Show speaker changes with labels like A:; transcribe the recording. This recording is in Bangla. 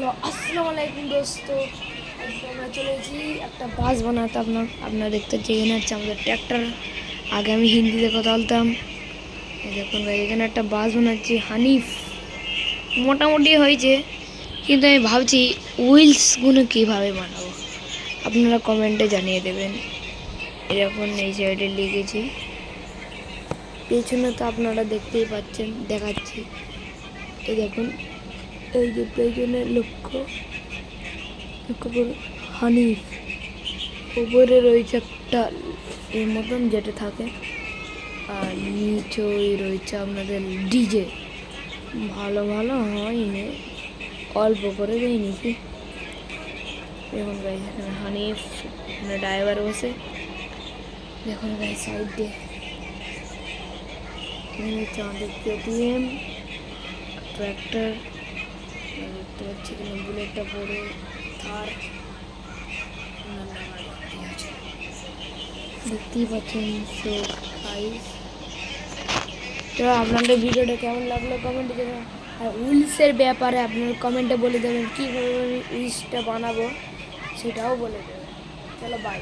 A: হ্যালো আসসালামু আলাইকুম দোস্ত। আজকে আমরা চলেছি একটা বাস বানাতে। আপনারা দেখতে যেখানে হচ্ছে আমাদের ট্র্যাক্টর। আগে আমি হিন্দিতে কথা বলতাম। দেখুন ভাই, এখানে একটা বাস বানাচ্ছি হানিফ। মোটামুটি হয়েছে, কিন্তু আমি ভাবছি হুইলসগুলো কীভাবে বানাবো। আপনারা কমেন্টে জানিয়ে দেবেন। এরকম এই সাইডে লিখেছি, পেছনে তো আপনারা দেখতেই পাচ্ছেন, দেখাচ্ছি। এই দেখুন, এই যে পেছনে লক্ষ্য করুন হানিফ, উপরে রয়েছে একটা এর মতন যেটা থাকে, আর নিচে রয়েছে আপনাদের ডিজে। ভালো ভালো হয়নি, অল্প করে দিয়ে নিছি। দেখুন ভাই, এখানে হানিফ, এখানে ড্রাইভার বসে। দেখুন ভাই সাইড দিয়ে এখানে হচ্ছে আমাদের কেটিএম ট্র্যাক্টর দেখতে পাচ্ছি। এখানে বুলেটটা পড়ে থার দেখতেই পাচ্ছেন। সো গাইস, তো আপনাদের ভিডিওটা কেমন লাগলো কমেন্টে দেবেন। আর উইলসের ব্যাপারে আপনারা কমেন্টে বলে দেবেন কীভাবে আমি উইলসটা বানাবো, সেটাও বলে দেবেন। চলো বাই।